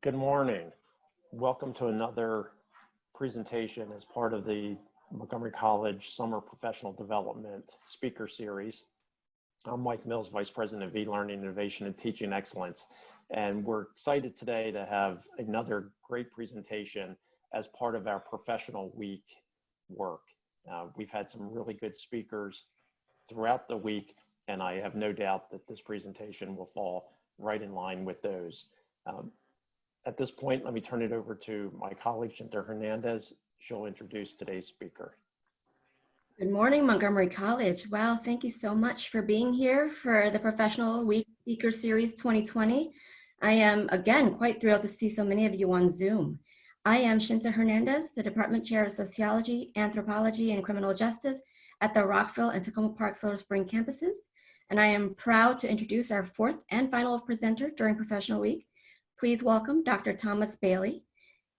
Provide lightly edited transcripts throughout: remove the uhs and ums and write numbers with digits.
Good morning. Welcome to another presentation as part of the Montgomery College Summer Professional Development Speaker Series. I'm Mike Mills, Vice President of E-Learning, Innovation, and Teaching Excellence. And we're excited today to have another great presentation as part of our Professional Week work. We've had some really good speakers throughout the week, and I have no doubt that this presentation will fall right in line with those. At this point, let me turn it over to my colleague, Shinta Hernandez. She'll introduce today's speaker. Good morning, Montgomery College. Wow, thank you so much for being here for the Professional Week Speaker Series 2020. I am, again, quite thrilled to see so many of you on Zoom. I am Shinta Hernandez, the Department Chair of Sociology, Anthropology, and Criminal Justice at the Rockville and Tacoma Park Silver Spring campuses. And I am proud to introduce our fourth and final presenter during Professional Week. Please welcome Dr. Thomas Bailey.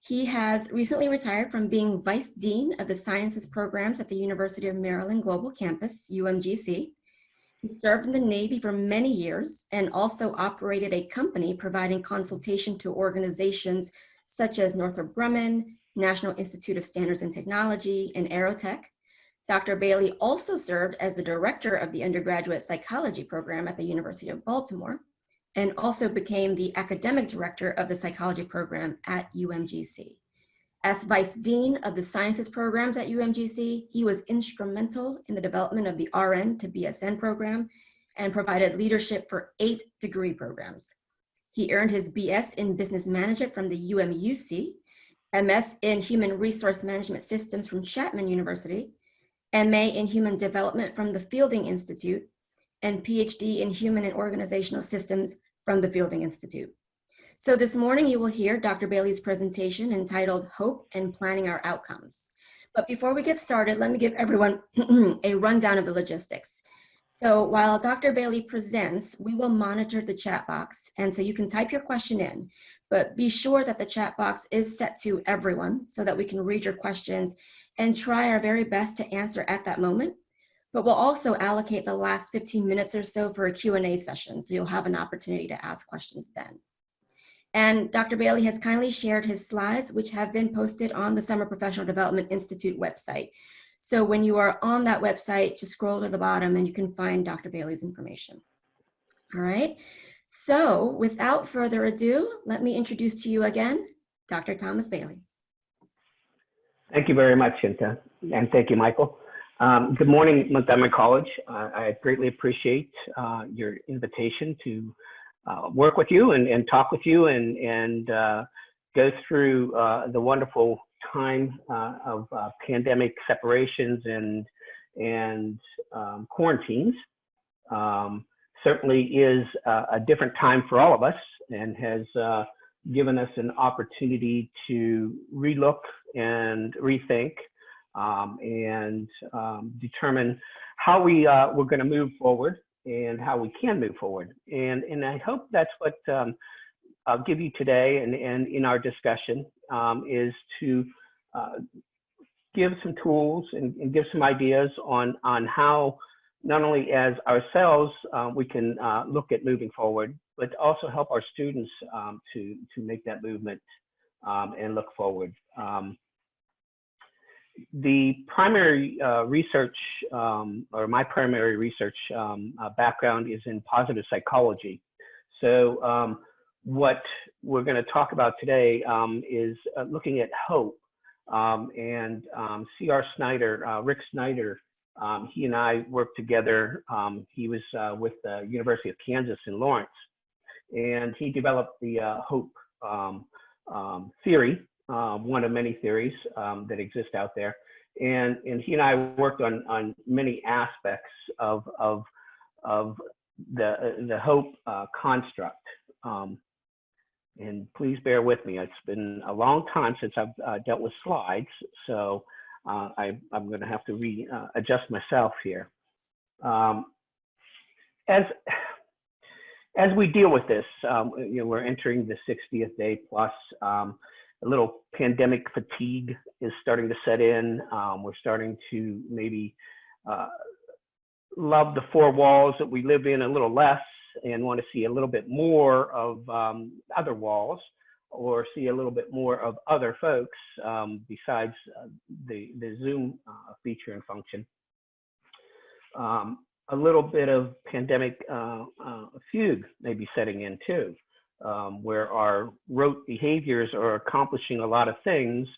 He has recently retired from being Vice Dean of the Sciences Programs at the University of Maryland Global Campus, UMGC. He served in the Navy for many years and also operated a company providing consultation to organizations such as Northrop Grumman, National Institute of Standards and Technology, and Aerotech. Dr. Bailey also served as the director of the undergraduate psychology program at the University of Baltimore, and also became the academic director of the psychology program at UMGC. As Vice Dean of the Sciences Programs at UMGC, he was instrumental in the development of the RN to BSN program and provided leadership for 8 degree programs. He earned his BS in Business Management from the UMUC, MS in Human Resource Management Systems from Chapman University, MA in Human Development from the Fielding Institute, and PhD in Human and Organizational Systems from the Fielding Institute. So this morning you will hear Dr. Bailey's presentation entitled Hope and Planning Our Outcomes. But before we get started, let me give everyone a rundown of the logistics. So while Dr. Bailey presents, we will monitor the chat box, and so you can type your question in, but be sure that the chat box is set to everyone so that we can read your questions and try our very best to answer at that moment. But we'll also allocate the last 15 minutes or so for a Q&A session, so you'll have an opportunity to ask questions then. And Dr. Bailey has kindly shared his slides, which have been posted on the Summer Professional Development Institute website. So when you are on that website, just scroll to the bottom and you can find Dr. Bailey's information. All right, so without further ado, let me introduce to you again, Dr. Thomas Bailey. Thank you very much, Shinta, and thank you, Michael. Good morning, Montgomery College. I greatly appreciate your invitation to work with you and talk with you and go through the wonderful time of pandemic separations and quarantines. Certainly is a different time for all of us and has given us an opportunity to relook and rethink and determine how we're going to move forward and how we can move forward. And I hope that's what I'll give you today and in our discussion is to give some tools and give some ideas on how not only as ourselves we can look at moving forward, but also help our students to make that movement and look forward. The primary research, or my primary research background is in positive psychology. So what we're going to talk about today is looking at hope. And C.R. Snyder, Rick Snyder, he and I worked together. He was with the University of Kansas in Lawrence, and he developed the hope theory. One of many theories that exist out there, and he and I worked on many aspects of the hope construct. And please bear with me; it's been a long time since I've dealt with slides, so I'm going to have to readjust myself here. As we deal with this, we're entering the 60th day plus. A little pandemic fatigue is starting to set in. We're starting to maybe love the 4 walls that we live in a little less and want to see a little bit more of other walls. or see a little bit more of other folks besides the Zoom feature and function. A little bit of pandemic fugue may be setting in too, where our rote behaviors are accomplishing a lot of things,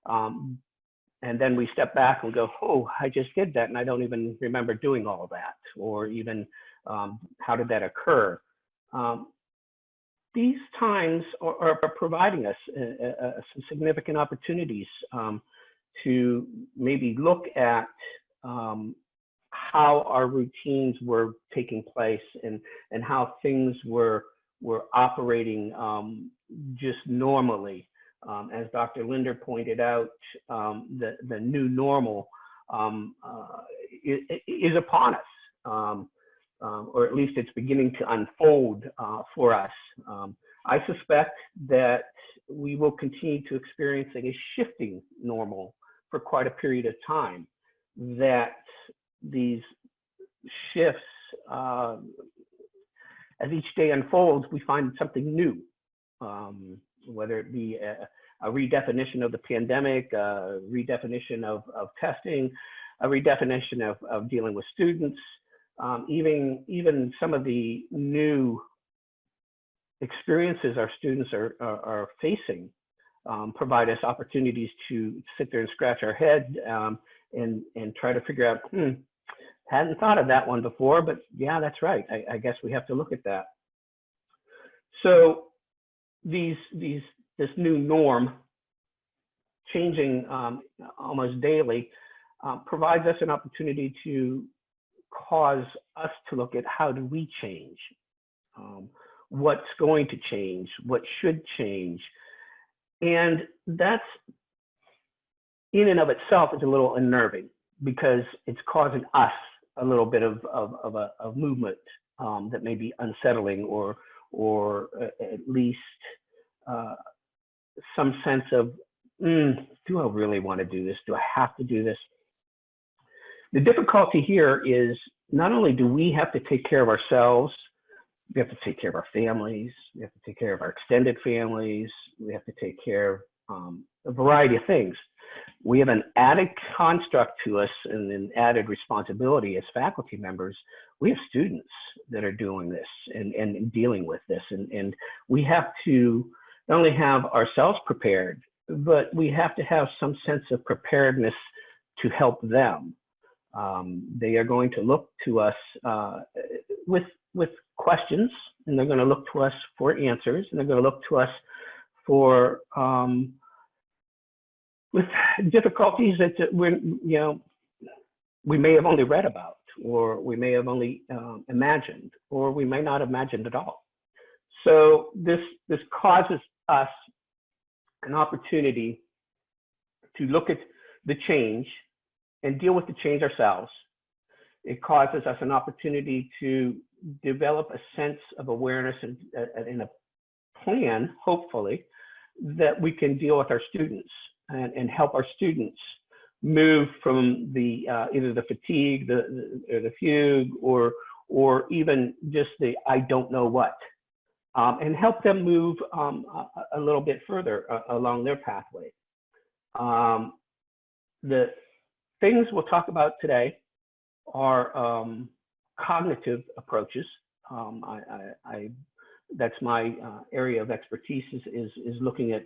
and then we step back and go, oh, I just did that and I don't even remember doing all of that, or even how did that occur? These times are providing us some significant opportunities to maybe look at how our routines were taking place and how things were operating just normally. As Dr. Linder pointed out, the new normal is upon us. Or at least it's beginning to unfold for us. I suspect that we will continue to experience a shifting normal for quite a period of time, that these shifts, as each day unfolds, we find something new, whether it be a redefinition of the pandemic, a redefinition of testing, a redefinition of dealing with students. Even some of the new experiences our students are facing provide us opportunities to sit there and scratch our head and try to figure out, hadn't thought of that one before, but yeah, that's right. I guess we have to look at that. So this new norm, changing almost daily, provides us an opportunity to cause us to look at how do we change, what's going to change, what should change. And that's in and of itself is a little unnerving, because it's causing us a little bit of movement that may be unsettling, or at least some sense of, do I really want to do this? Do I have to do this? The difficulty here is not only do we have to take care of ourselves, we have to take care of our families, we have to take care of our extended families, we have to take care of a variety of things. We have an added construct to us and an added responsibility as faculty members. We have students that are doing this and dealing with this. And we have to not only have ourselves prepared, but we have to have some sense of preparedness to help them. They are going to look to us with questions, and they're going to look to us for answers, and they're going to look to us for with difficulties that we may have only read about, or we may have only imagined, or we may not have imagined at all. So this causes us an opportunity to look at the change and deal with the change ourselves. It causes us an opportunity to develop a sense of awareness and a plan, hopefully, that we can deal with our students and help our students move from the either the fatigue, the fugue, or even just the I don't know what, and help them move a little bit further along their pathway. The things we'll talk about today are cognitive approaches. That's my area of expertise is looking at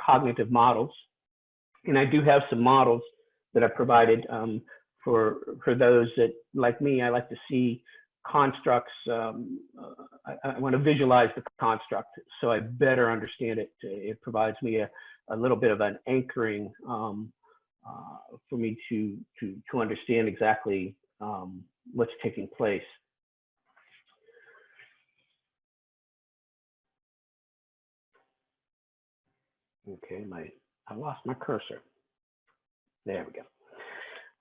cognitive models. And I do have some models that I've provided for those that, like me, I like to see constructs. I want to visualize the construct so I better understand it. It provides me a little bit of an anchoring for me to understand exactly what's taking place. Okay, I lost my cursor. There we go.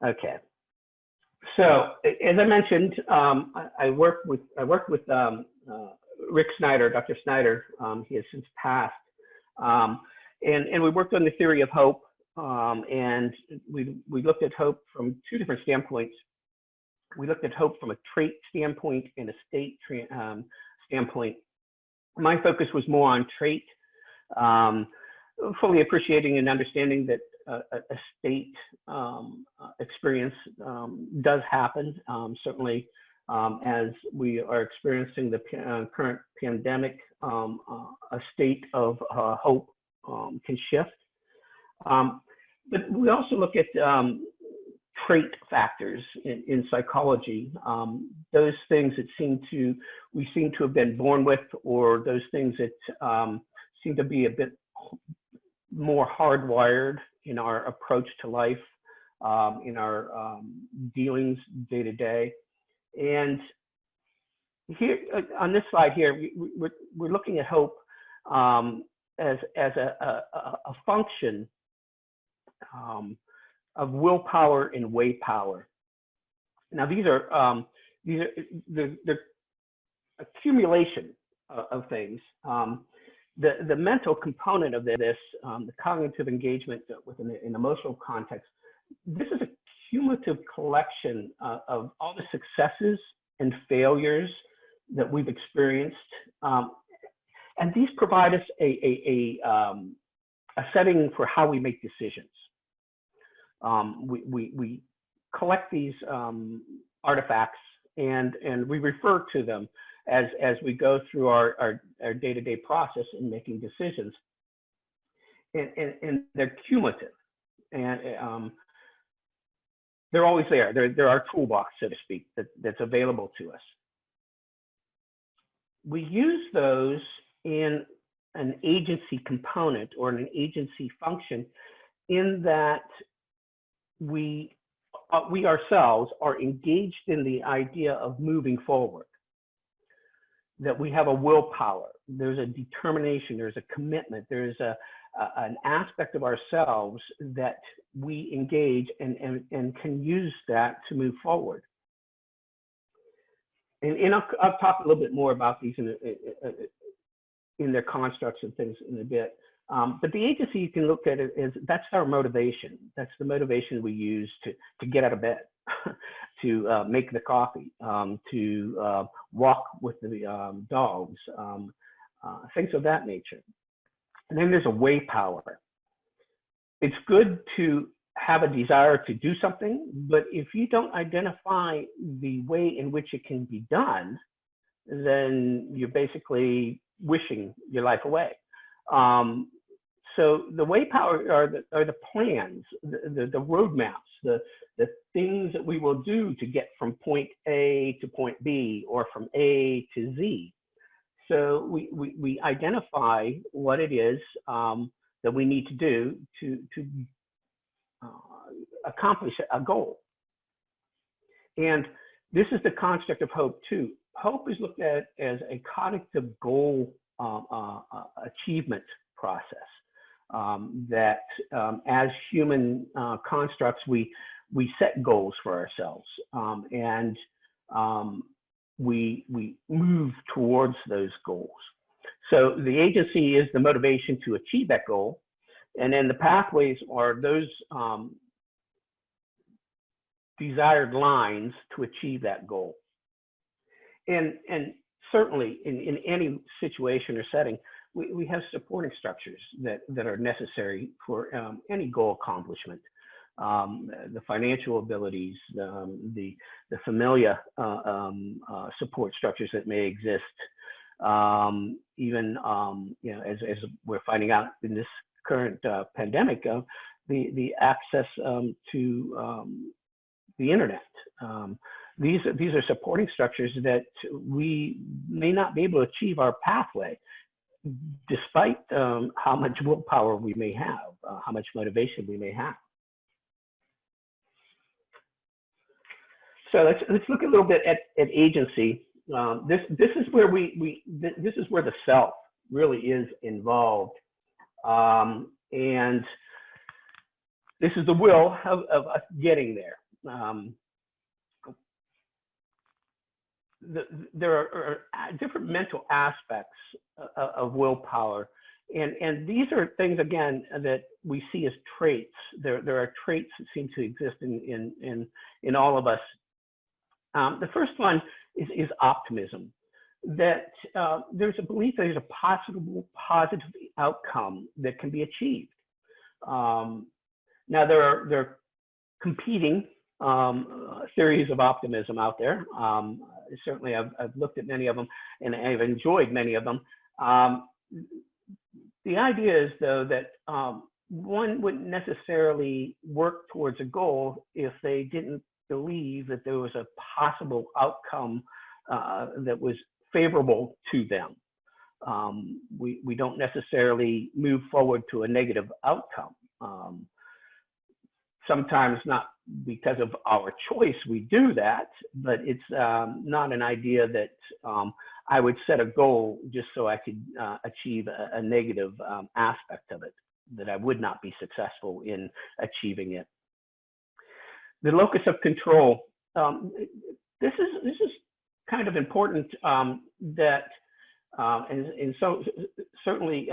Okay. So as I mentioned, I worked with Rick Snyder, Dr. Snyder. He has since passed, and we worked on the theory of hope, and we looked at hope from two different standpoints. We looked at hope from a trait standpoint and a state standpoint. My focus was more on trait, Fully appreciating and understanding that a state experience does happen, certainly as we are experiencing the current pandemic, a state of hope can shift. But we also look at trait factors in psychology, those things that we seem to have been born with, or those things that seem to be a bit more hardwired in our approach to life, in our dealings day to day. And here on this slide here, we're looking at hope as a function of willpower and way power. Now these are the accumulation of things. The mental component of this, the cognitive engagement within an emotional context, this is a cumulative collection of all the successes and failures that we've experienced. And these provide us a setting for how we make decisions. We collect these artifacts and we refer to them as we go through our day-to-day process in making decisions. And they're cumulative, and they're always there. They're our toolbox, so to speak, that's available to us. We use those in an agency component or an agency function, in that we ourselves are engaged in the idea of moving forward, that we have a willpower, there's a determination, there's a commitment, there's an aspect of ourselves that we engage and can use that to move forward. And I'll talk a little bit more about these in their constructs and things in a bit. But the agency, you can look at it as, that's our motivation. That's the motivation we use to get out of bed, to make the coffee, to walk with the dogs, things of that nature. And then there's a way power. It's good to have a desire to do something, but if you don't identify the way in which it can be done, then you're basically wishing your life away. So the way power are the plans, the roadmaps, the things that we will do to get from point A to point B, or from A to Z. So we identify what it is that we need to do to accomplish a goal. And this is the construct of hope too. Hope is looked at as a cognitive goal achievement process. That as human constructs, we set goals for ourselves, and we move towards those goals. So the agency is the motivation to achieve that goal, and then the pathways are those desired lines to achieve that goal. And certainly in any situation or setting, we have supporting structures that are necessary for any goal accomplishment. The financial abilities, the familiar support structures that may exist. Even as we're finding out in this current pandemic, the access to the internet. These are supporting structures that we may not be able to achieve our pathway, despite how much willpower we may have, how much motivation we may have. So let's look a little bit at agency. This is where this is where the self really is involved, and this is the will of us getting there. There are different mental aspects of willpower, and these are things, again, that we see as traits. There are traits that seem to exist in all of us. The first one is optimism. that there's a belief that there's a possible positive outcome that can be achieved. Now there are competing theories of optimism out there. Certainly, I've looked at many of them, and I've enjoyed many of them. The idea is, though, that one wouldn't necessarily work towards a goal if they didn't believe that there was a possible outcome that was favorable to them. We don't necessarily move forward to a negative outcome. Sometimes not because of our choice we do that, but it's not an idea that I would set a goal just so I could achieve a negative aspect of it, that I would not be successful in achieving it. The locus of control. This is kind of important, that and so certainly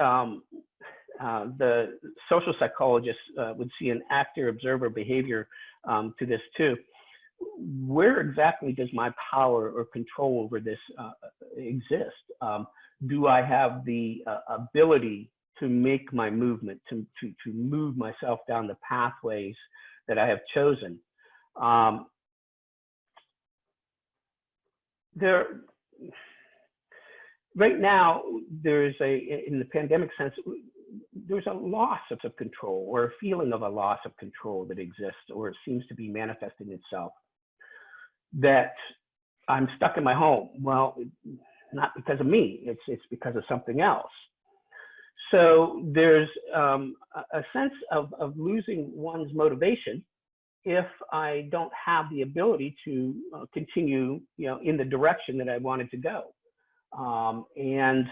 the social psychologists would see an actor-observer behavior to this too. Where exactly does my power or control over this exist? Do I have the ability to make my movement, to move myself down the pathways that I have chosen? Right now, there's in the pandemic sense, there's a loss of control, or a feeling of a loss of control that exists, or it seems to be manifesting itself, that I'm stuck in my home. Well, not because of me, it's because of something else. So there's a sense of losing one's motivation if I don't have the ability to continue, in the direction that I wanted to go. And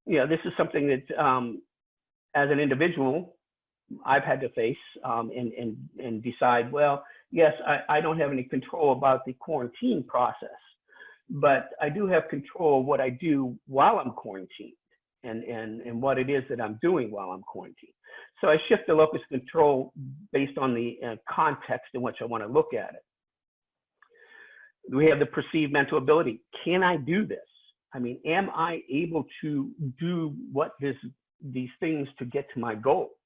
this is something that, as an individual, I've had to face and decide, well, yes, I don't have any control about the quarantine process, but I do have control of what I do while I'm quarantined, and what it is that I'm doing while I'm quarantined. So I shift the locus of control based on the context in which I want to look at it. We have the perceived mental ability. Can I do this? I mean, am I able to do these things to get to my goal?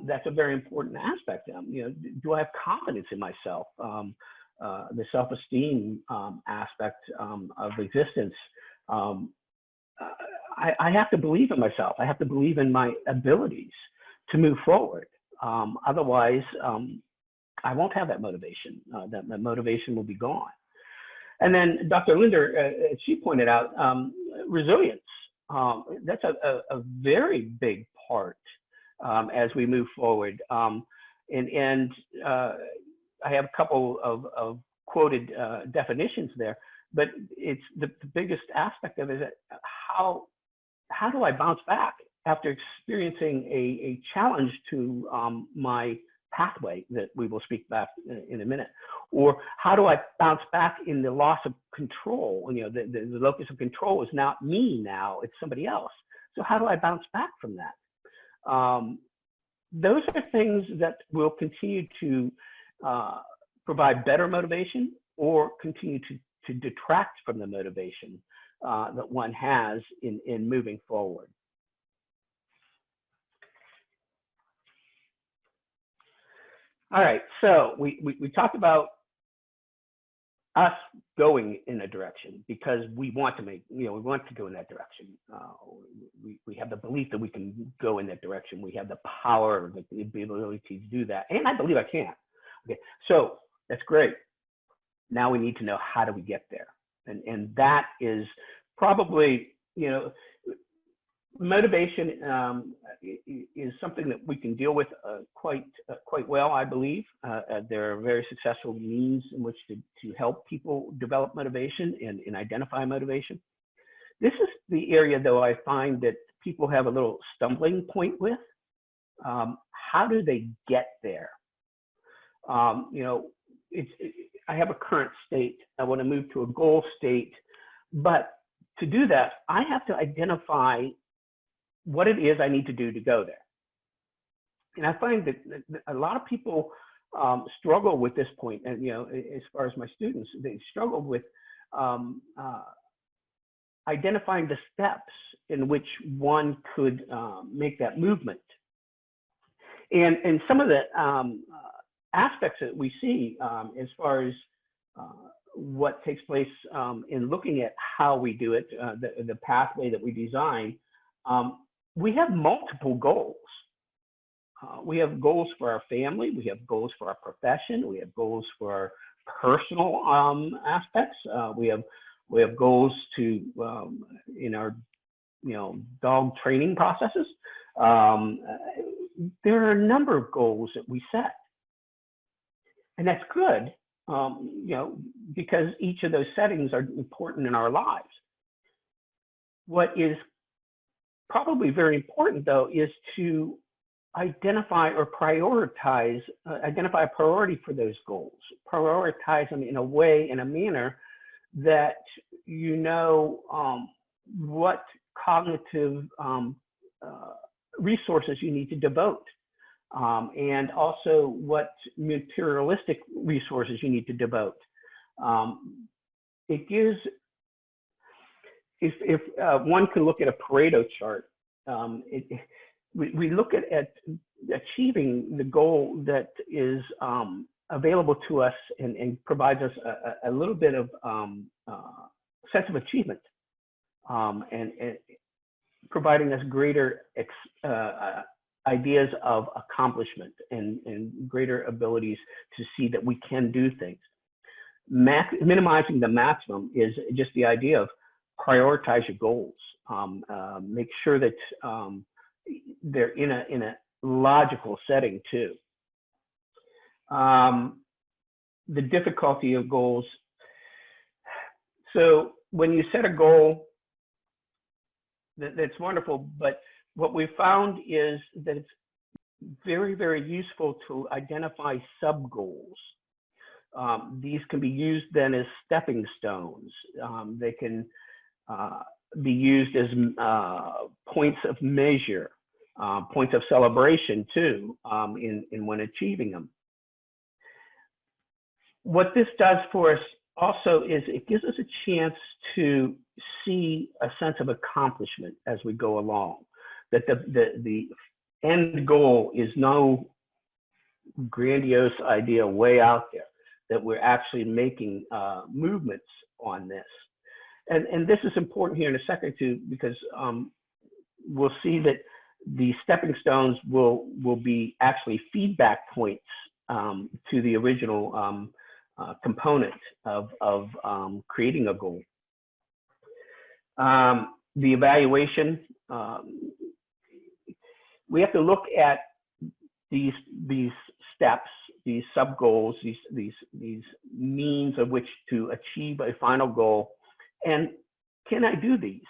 That's a very important aspect. Do I have confidence in myself? The self-esteem aspect of existence. I have to believe in myself. I have to believe in my abilities to move forward. Otherwise, I won't have that motivation. That motivation will be gone. And then Dr. Linder, she pointed out resilience. That's a very big part as we move forward. And I have a couple of quoted definitions there, but it's the biggest aspect of it is that how do I bounce back after experiencing a challenge to my pathway that we will speak back in a minute? Or how do I bounce back in the loss of control? The locus of control is not me now, it's somebody else. So how do I bounce back from that? Those are things that will continue to provide better motivation, or continue to detract from the motivation that one has in moving forward. All right, so we talked about us going in a direction because we want to we want to go in that direction. We have the belief that we can go in that direction. We have the power, the ability to do that, and I believe I can. Okay, so that's great. Now we need to know, how do we get there? And that is probably, motivation is something that we can deal with quite well, I believe. There are very successful means in which to help people develop motivation and identify motivation. This is the area, though, I find that people have a little stumbling point with. How do they get there? I have a current state. I want to move to a goal state, but to do that, I have to identify what it is I need to do to go there. And I find that a lot of people struggle with this point. And, as far as my students, they struggle with identifying the steps in which one could make that movement. And some of the aspects that we see as far as what takes place in looking at how we do it, the pathway that we design, we have multiple goals. We have goals for our family, we have goals for our profession, we have goals for our personal aspects, we have goals to in our dog training processes. There are a number of goals that we set, and that's good, because each of those settings are important in our lives. What is probably very important, though, is to identify or prioritize, identify a priority for those goals, prioritize them in a way, in a manner that what cognitive resources you need to devote, and also what materialistic resources you need to devote. It gives, if one can look at a Pareto chart, we look at achieving the goal that is available to us and provides us a little bit of sense of achievement, and providing us greater ideas of accomplishment and greater abilities to see that we can do things. Minimizing the maximum is just the idea of prioritize your goals. Make sure that they're in a logical setting too. The difficulty of goals. So when you set a goal, that's wonderful, but what we found is that it's very, very useful to identify sub-goals. These can be used then as stepping stones. They can be used as points of measure, points of celebration too, in when achieving them. What this does for us also is it gives us a chance to see a sense of accomplishment as we go along, that the end goal is no grandiose idea way out there, that we're actually making movements on this. And this is important here in a second too, because we'll see that the stepping stones will be actually feedback points to the original component of creating a goal. The evaluation, we have to look at these steps, these sub goals, these means of which to achieve a final goal. And can I do these?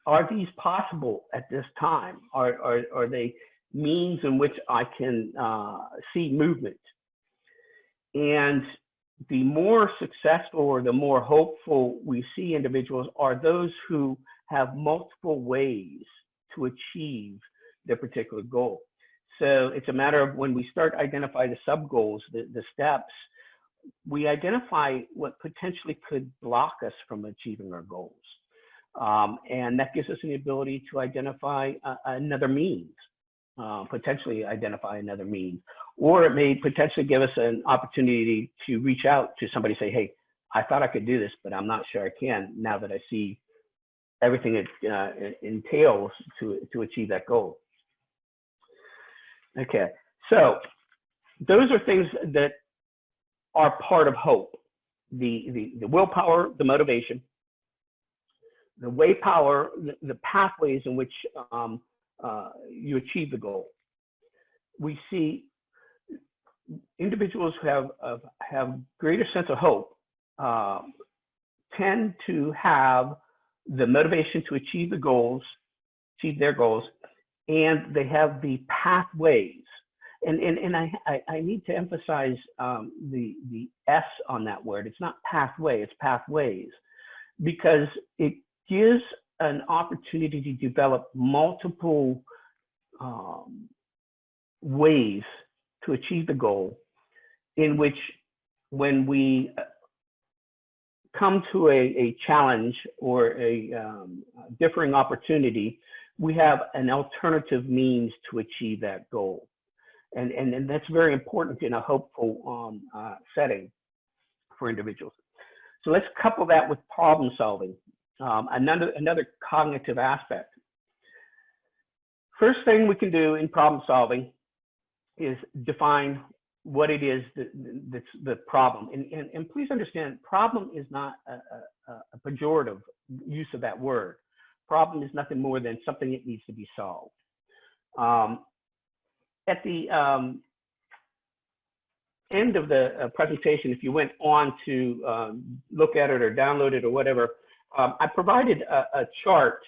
Are these possible at this time? Are they means in which I can see movement? And the more successful or the more hopeful we see individuals are those who have multiple ways to achieve their particular goal. So it's a matter of when we start identify the sub goals, the steps, we identify what potentially could block us from achieving our goals. And that gives us the ability to identify another means, potentially identify another means. Or it may potentially give us an opportunity to reach out to somebody, say, hey, I thought I could do this, but I'm not sure I can now that I see everything it entails to achieve that goal. Okay, so those are things that are part of hope. The willpower, the motivation, the way power, the pathways in which you achieve the goal. We see individuals who have greater sense of hope tend to have the motivation to achieve the goals, achieve their goals, and they have the pathways. And I need to emphasize the S on that word. It's not pathway, it's pathways, because it gives an opportunity to develop multiple ways to achieve the goal, in which when we come to a challenge or a differing opportunity, we have an alternative means to achieve that goal. And that's very important in a hopeful setting for individuals. So let's couple that with problem solving, another cognitive aspect. First thing we can do in problem solving is define what it is that's the problem. And please understand, problem is not a pejorative use of that word. Problem is nothing more than something that needs to be solved. At the end of the presentation, if you went on to look at it or download it or whatever, I provided a chart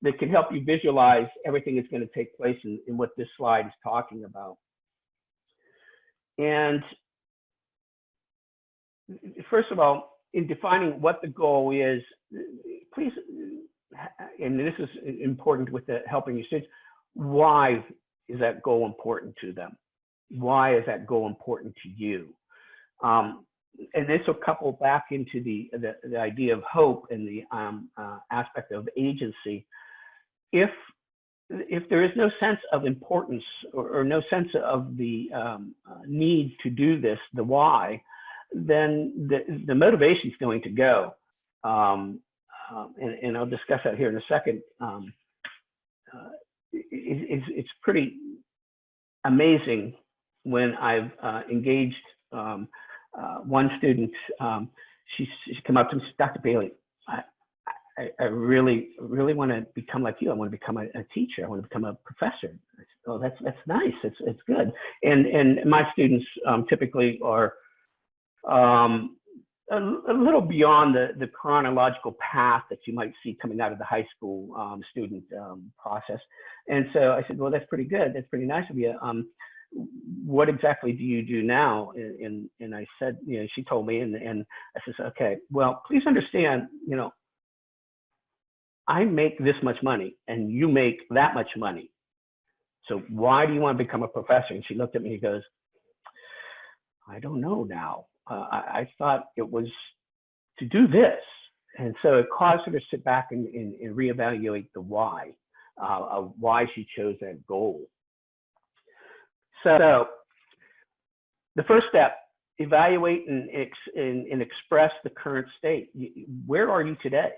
that can help you visualize everything that's going to take place in what this slide is talking about. And first of all, in defining what the goal is, please, and this is important with the helping your students, why is that goal important to them? Why is that goal important to you? And this will couple back into the idea of hope and the aspect of agency. If there is no sense of importance or no sense of the need to do this, the why, then the motivation is going to go. And I'll discuss that here in a second. It's pretty amazing when I've engaged one student. She's come up to me, Dr. Bailey, I really want to become like you. I want to become a teacher. I want to become a professor. I said, oh, that's nice. It's good. And my students typically are a little beyond the chronological path that you might see coming out of the high school student process. And so I said, well, that's pretty good. That's pretty nice of you. What exactly do you do now? And I said, you know, she told me, and I said, okay, well, please understand, you know, I make this much money and you make that much money. So why do you want to become a professor? And she looked at me and goes, I don't know now. I thought it was to do this. And so it caused her to sit back and reevaluate the why, of why she chose that goal. So the first step, evaluate and express the current state. Where are you today?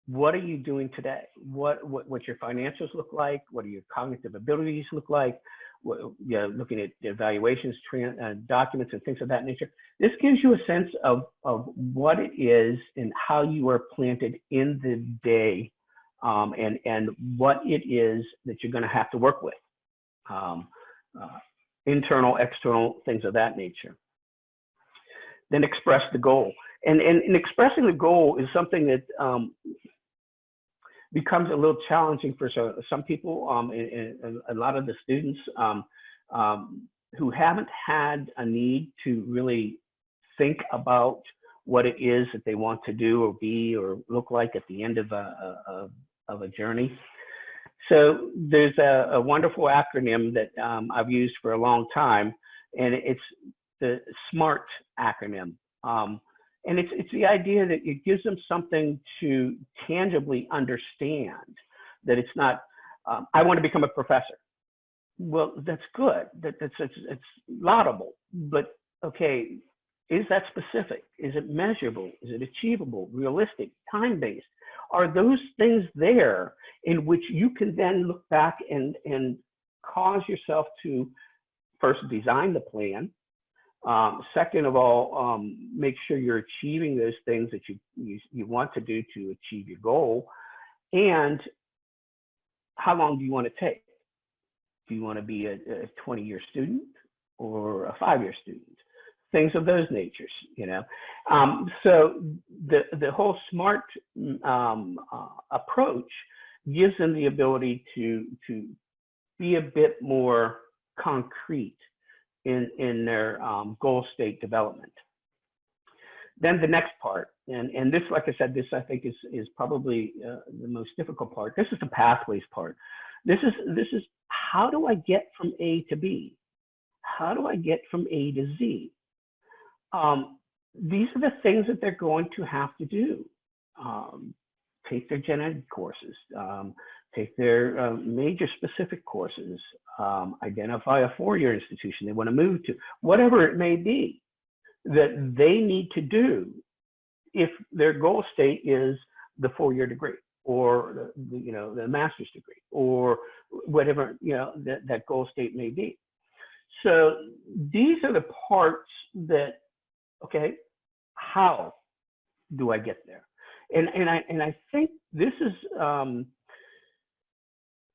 What are you doing today? What your financials look like? What do your cognitive abilities look like? You know, looking at evaluations, documents, and things of that nature. This gives you a sense of what it is and how you are planted in the day, and what it is that you're going to have to work with. Internal, external, things of that nature. Then express the goal. And expressing the goal is something that becomes a little challenging for some people, and a lot of the students who haven't had a need to really think about what it is that they want to do or be or look like at the end of a journey. So there's a wonderful acronym that I've used for a long time, and it's the SMART acronym. And it's the idea that it gives them something to tangibly understand, that it's not, I want to become a professor. Well, that's good. It's laudable, but okay, is that specific? Is it measurable? Is it achievable, realistic, time-based? Are those things there in which you can then look back and cause yourself to first design the plan? Second of all, make sure you're achieving those things that you want to do to achieve your goal. And how long do you want to take? Do you want to be a 20-year student or a 5-year student? Things of those natures, you know. So the whole SMART approach gives them the ability to be a bit more concrete in their goal state development. Then the next part, and this, like I said, this I think is probably the most difficult part. This is the pathways part. This is how do I get from A to B? How do I get from A to Z? these are the things that they're going to have to do. Take their gen ed courses, take their major specific courses, identify a four-year institution they want to move to, whatever it may be that they need to do if their goal state is the four-year degree or the master's degree or whatever that goal state may be. So these are the parts that, okay, how do I get there? And I think this is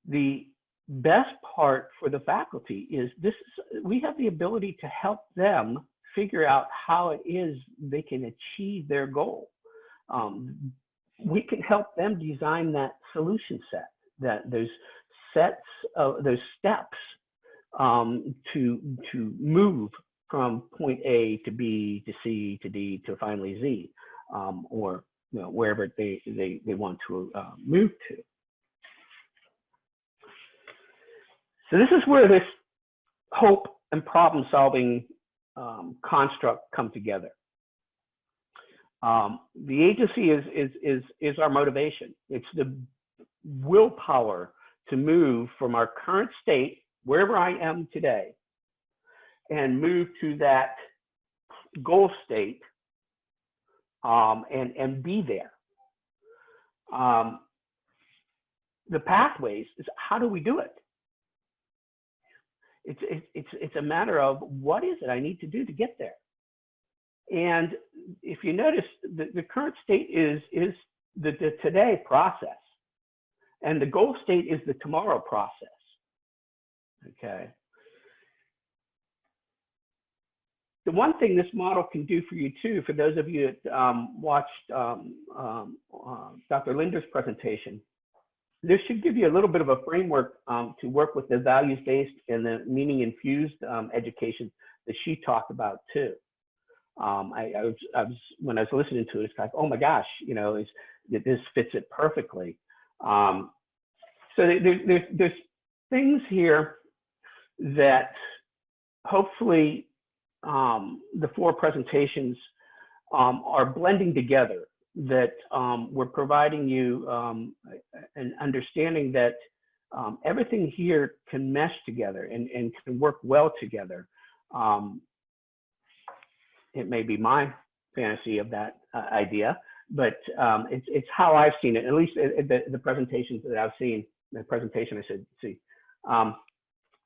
the best part for the faculty is we have the ability to help them figure out how it is they can achieve their goal. We can help them design that solution set, those steps to move from point A to B to C to D to finally Z, or wherever they want to move to. So this is where this hope and problem solving construct come together. The agency is our motivation. It's the willpower to move from our current state, wherever I am today, and move to that goal state and be there. The pathways is how do we do it? It's a matter of what is it I need to do to get there. And if you notice, the current state is the today process, and the goal state is the tomorrow process. Okay. The one thing this model can do for you too, for those of you that watched Dr. Linder's presentation, this should give you a little bit of a framework to work with the values-based and the meaning-infused education that she talked about too. I was when I was listening to it, it's like, oh my gosh, this fits it perfectly. So there's things here that hopefully the four presentations are blending together, that we're providing you an understanding that everything here can mesh together and can work well together. It may be my fantasy of that idea, but it's how I've seen it, at least the presentations that I've seen, the presentation I should see. All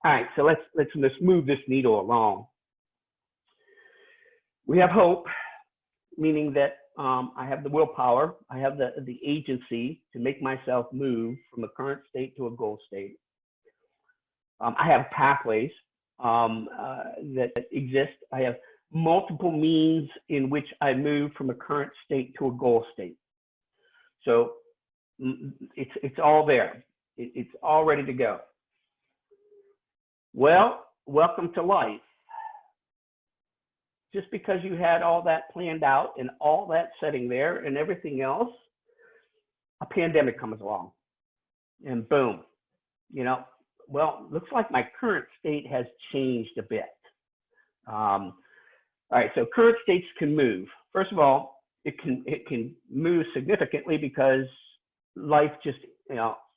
right, so let's move this needle along. We have hope, meaning that I have the willpower, I have the agency to make myself move from a current state to a goal state. I have pathways that exist. I have multiple means in which I move from a current state to a goal state. So it's all there. It's all ready to go. Well, welcome to life. Just because you had all that planned out and all that setting there and everything else, a pandemic comes along and boom, well, looks like my current state has changed a bit. All right, so current states can move. First of all, it can move significantly because life just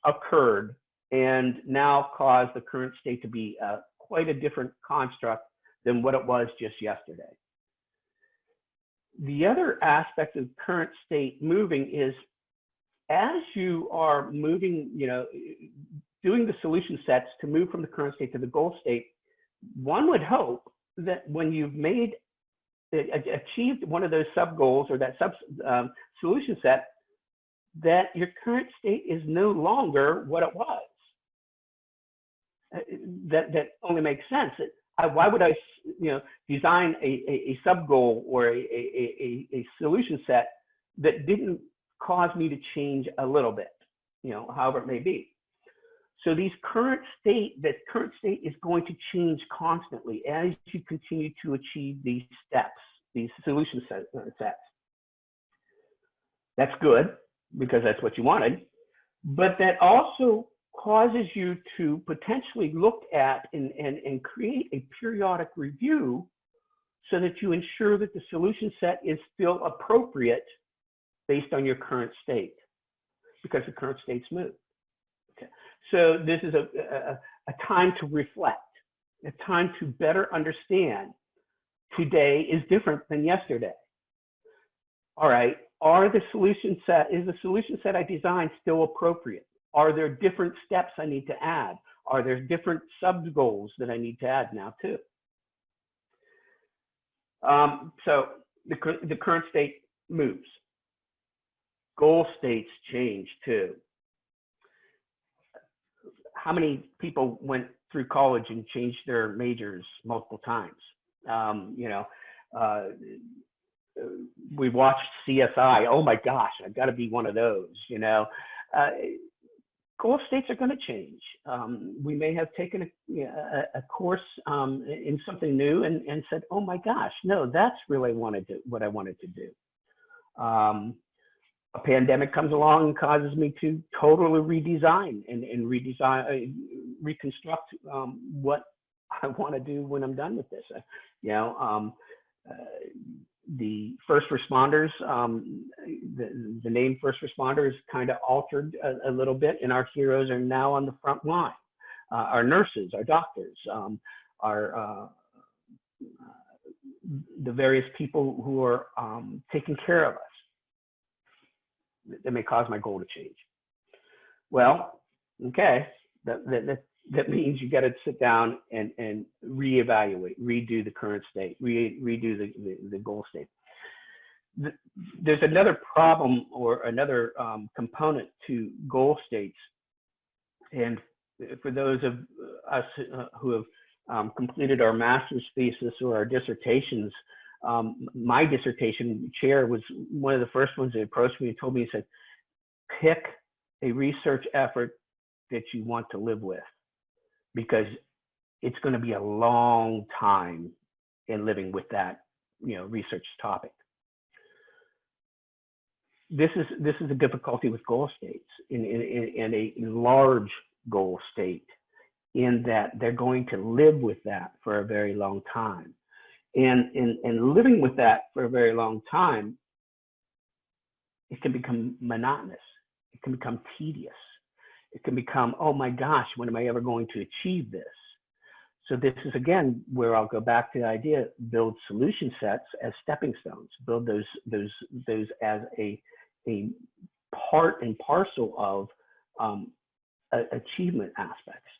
occurred and now caused the current state to be quite a different construct than what it was just yesterday. The other aspect of current state moving is as you are moving, doing the solution sets to move from the current state to the goal state, one would hope that when you've achieved one of those sub goals or that solution set, that your current state is no longer what it was. That only makes sense. Why would I, design a sub goal or a solution set that didn't cause me to change a little bit, however it may be. So that current state is going to change constantly as you continue to achieve these steps, these solution sets. That's good because that's what you wanted, but that also causes you to potentially look at and create a periodic review so that you ensure that the solution set is still appropriate based on your current state, because the current state's moved. Okay. So this is a time to reflect, a time to better understand today is different than yesterday. All right, is the solution set I designed still appropriate? Are there different steps I need to add? Are there different sub-goals that I need to add now too? So the current state moves. Goal states change too. How many people went through college and changed their majors multiple times? We watched CSI. Oh my gosh, I've got to be one of those. Goal states are going to change. We may have taken a course in something new and said, oh my gosh, no, that's really what I wanted to do. A pandemic comes along and causes me to totally redesign and reconstruct what I want to do when I'm done with this. The first responders, the name first responders kind of altered a little bit, and our heroes are now on the front line. Our nurses, our doctors, the various people who are taking care of us. That may cause my goal to change. Well, okay, that means you got to sit down and reevaluate, redo the current state, redo the goal state. There's another problem or another component to goal states, and for those of us who have completed our master's thesis or our dissertations, my dissertation chair was one of the first ones that approached me and told me, he said, pick a research effort that you want to live with, because it's going to be a long time in living with that, research topic. This is a difficulty with goal states in a large goal state, in that they're going to live with that for a very long time. And living with that for a very long time, it can become monotonous. It can become tedious. It can become, oh my gosh, when am I ever going to achieve this? So this is, again, where I'll go back to the idea, build solution sets as stepping stones, build those as a part and parcel of achievement aspects.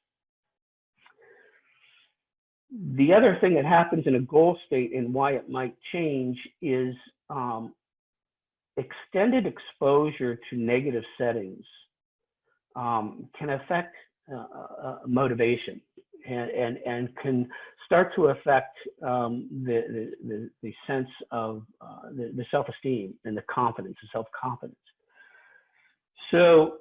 The other thing that happens in a goal state and why it might change is extended exposure to negative settings can affect motivation and can start to affect the sense of the self-esteem and the confidence, the self-confidence. So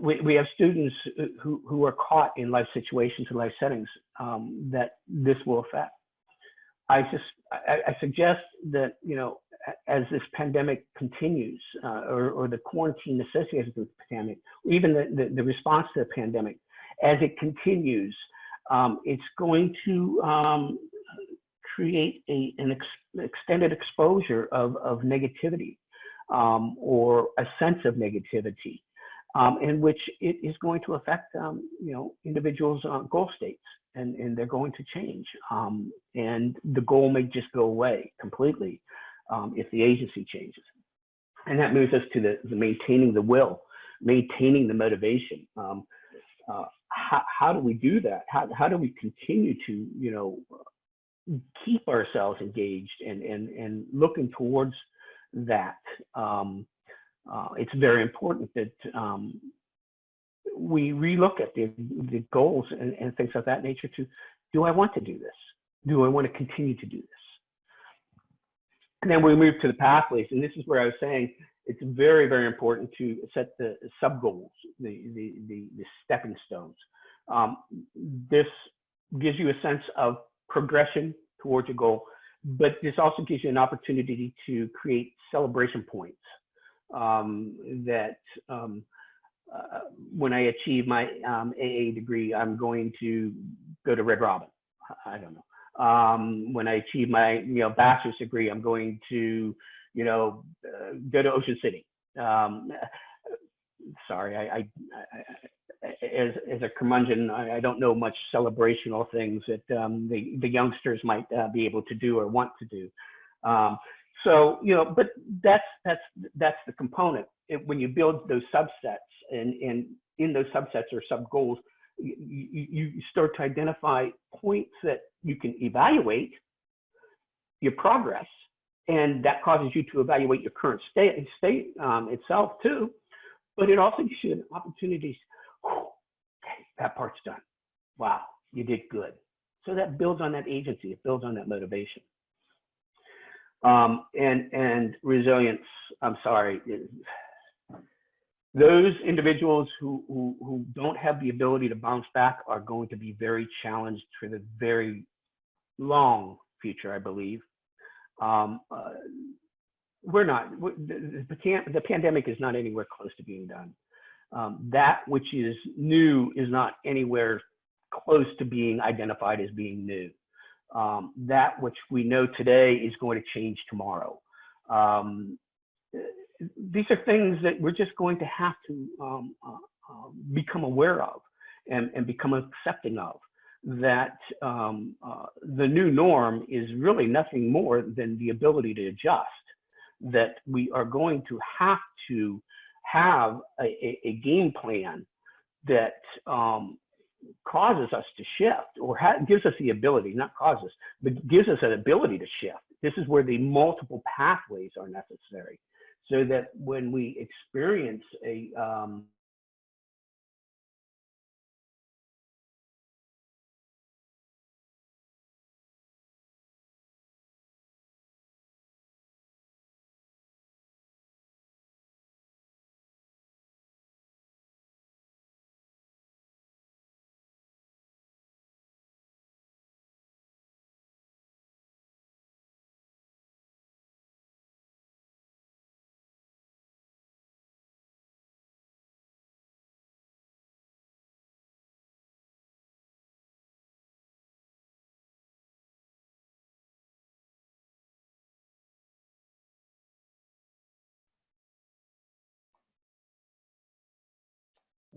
we have students who are caught in life situations and life settings that this will affect. I suggest that, as this pandemic continues, or the quarantine associated with the pandemic, even the response to the pandemic, as it continues, it's going to create an extended exposure of negativity, or a sense of negativity, in which it is going to affect individuals' goal states, and they're going to change, and the goal may just go away completely if the agency changes. And that moves us to the maintaining the will, maintaining the motivation. How do we do that? How do we continue to keep ourselves engaged and looking towards that? It's very important that we relook at the goals and things of that nature. Do I want to do this? Do I want to continue to do this? And then we move to the pathways, and this is where I was saying it's very, very important to set the sub goals, the stepping stones. This gives you a sense of progression towards a goal, but this also gives you an opportunity to create celebration points. When I achieve my AA degree, I'm going to go to Red Robin. I don't know. When I achieve my, bachelor's degree, I'm going to, go to Ocean City. Sorry, as a curmudgeon, I don't know much celebrational things that the youngsters might be able to do or want to do. So, but that's the component. When you build those subsets, and in those subsets or sub goals, you start to identify points that you can evaluate your progress, and that causes you to evaluate your current state itself too. But it also gives you an opportunity. Okay, that part's done. Wow, you did good. So that builds on that agency. It builds on that motivation. And resilience. I'm sorry. Those individuals who don't have the ability to bounce back are going to be very challenged for the very long future, I believe. The pandemic is not anywhere close to being done. That which is new is not anywhere close to being identified as being new. That which we know today is going to change tomorrow. These are things that we're just going to have to become aware of and become accepting of. That the new norm is really nothing more than the ability to adjust. That we are going to have a game plan that causes us to shift, or gives us the ability, not causes, but gives us an ability to shift. This is where the multiple pathways are necessary, so that when we experience a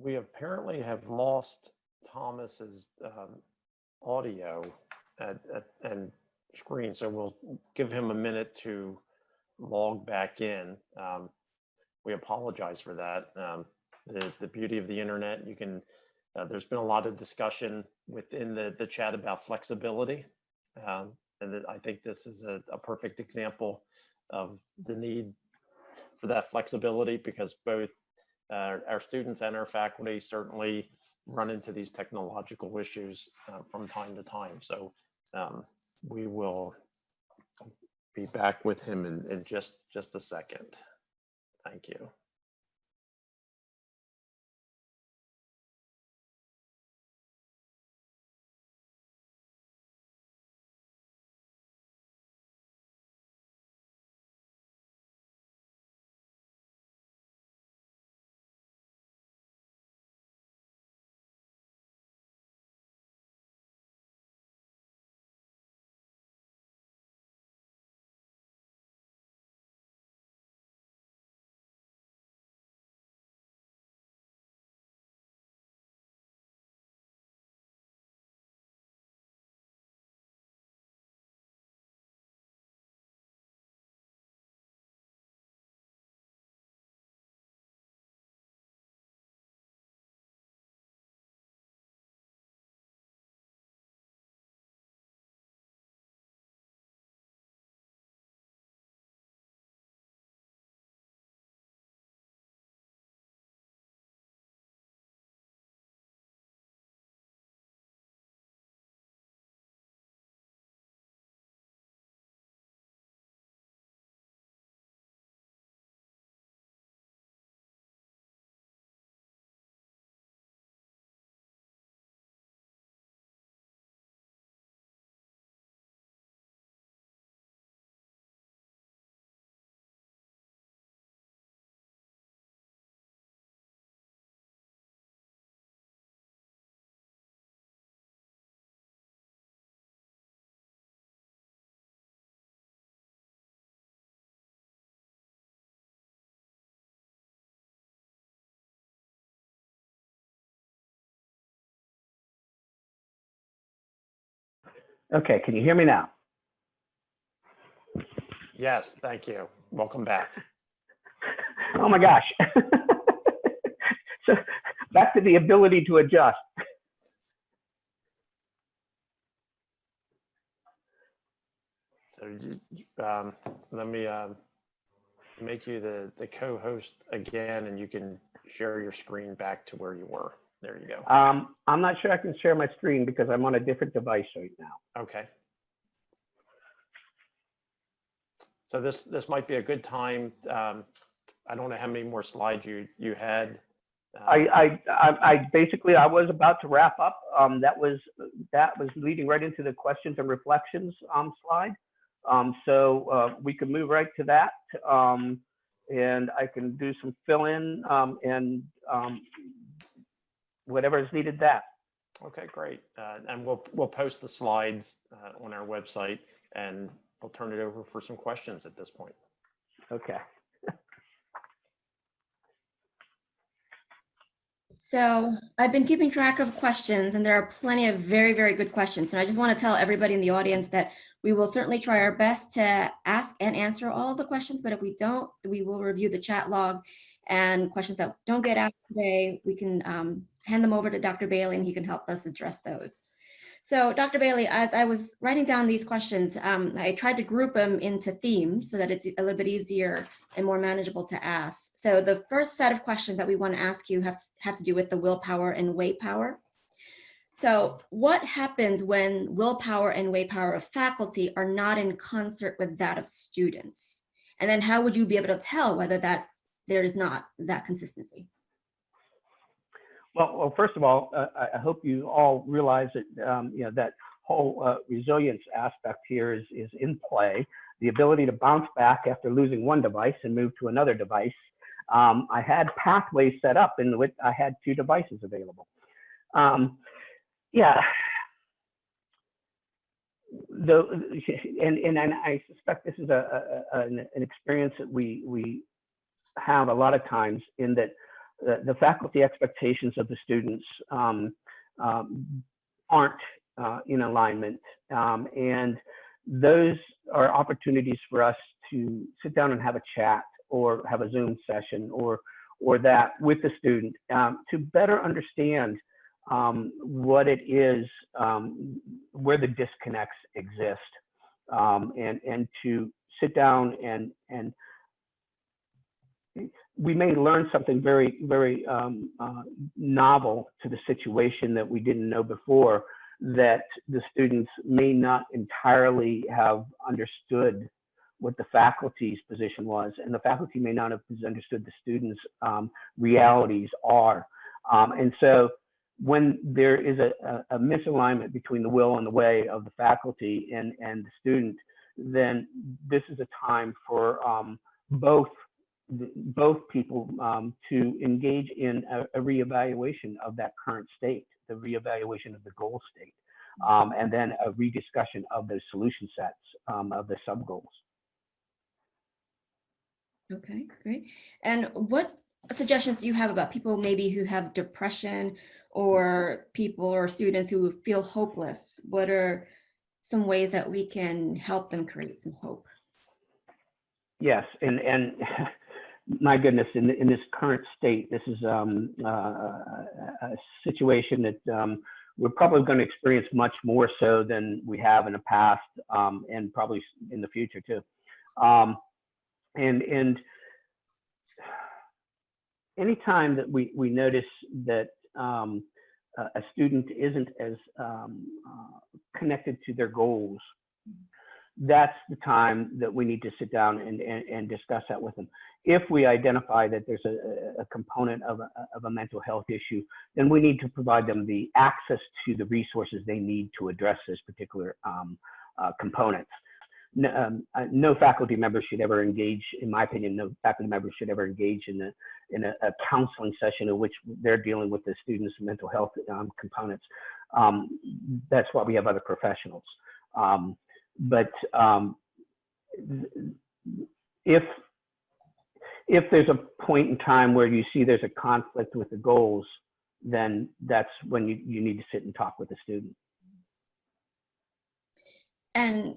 We apparently have lost Thomas's audio and screen, so we'll give him a minute to log back in. We apologize for that. The beauty of the internet, you can, there's been a lot of discussion within the chat about flexibility. And I think this is a perfect example of the need for that flexibility, because both our students and our faculty certainly run into these technological issues from time to time. So we will be back with him in just a second. Thank you. Okay, can you hear me now? Yes, thank you. Welcome back. Oh my gosh. So back to the ability to adjust. So let me make you the co-host again, and you can share your screen back to where you were. There you go. I'm not sure I can share my screen because I'm on a different device right now. Okay. So this might be a good time. I don't know how many more slides you had. I basically I was about to wrap up. That was leading right into the questions and reflections slide. So we can move right to that, and I can do some fill in and whatever is needed. That. Okay, great. And we'll post the slides on our website, and we'll turn it over for some questions at this point. Okay. So I've been keeping track of questions, and there are plenty of very, very good questions. And I just want to tell everybody in the audience that we will certainly try our best to ask and answer all of the questions, but if we don't, we will review the chat log, and questions that don't get asked today, we can hand them over to Dr. Bailey, and he can help us address those. So Dr. Bailey, as I was writing down these questions, I tried to group them into themes so that it's a little bit easier and more manageable to ask. So the first set of questions that we want to ask you have to do with the willpower and way power. So what happens when willpower and way power of faculty are not in concert with that of students? And then how would you be able to tell whether there is not that consistency? Well, first of all, I hope you all realize that that whole resilience aspect here is in play. The ability to bounce back after losing one device and move to another device. I had pathways set up in which I had 2 devices available. Yeah. Though, and I suspect this is an experience that we have a lot of times, in that the faculty expectations of the students aren't in alignment, and those are opportunities for us to sit down and have a chat, or have a Zoom session, or that with the student, to better understand what it is, where the disconnects exist, and to sit down and we may learn something very, very novel to the situation that we didn't know before, that the students may not entirely have understood what the faculty's position was, and the faculty may not have understood the students' realities are. And so when there is a misalignment between the will and the way of the faculty and the student, then this is a time for both people to engage in a reevaluation of that current state, the reevaluation of the goal state, and then a rediscussion of those solution sets of the sub goals. Okay, great. And what suggestions do you have about people maybe who have depression, or people or students who feel hopeless? What are some ways that we can help them create some hope? Yes, and my goodness, in this current state, this is a situation that we're probably going to experience much more so than we have in the past, and probably in the future too. And anytime that we notice that a student isn't as connected to their goals, that's the time that we need to sit down and discuss that with them. If we identify that there's a component of a mental health issue, then we need to provide them the access to the resources they need to address those particular components. No faculty member should ever engage, in my opinion, no faculty member should ever engage in a counseling session in which they're dealing with the students' mental health components. That's why we have other professionals. But if there's a point in time where you see there's a conflict with the goals, then that's when you need to sit and talk with the student. And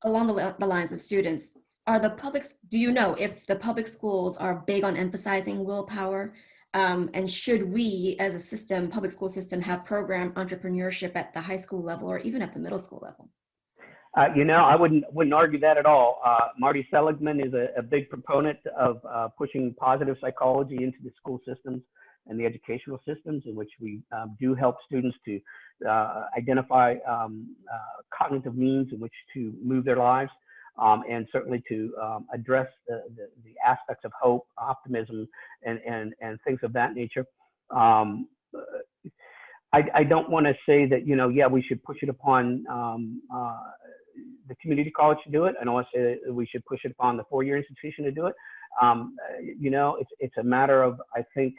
along the lines of students, do you know if the public schools are big on emphasizing willpower? And should we, as a system, public school system, have program entrepreneurship at the high school level or even at the middle school level? I wouldn't argue that at all. Marty Seligman is a big proponent of pushing positive psychology into the school systems and the educational systems, in which we do help students to identify cognitive means in which to move their lives, and certainly to address the aspects of hope, optimism, and things of that nature. I don't want to say that, yeah, we should push it upon the community college to do it. I don't want to say that we should push it upon the four-year institution to do it. It's a matter of, I think,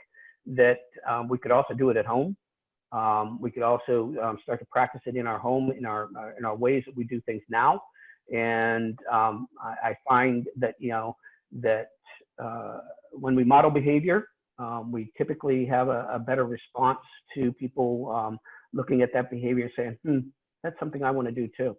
that we could also do it at home. We could also start to practice it in our home, in our ways that we do things now. And I find that, when we model behavior, we typically have a better response to people looking at that behavior and saying, that's something I want to do too.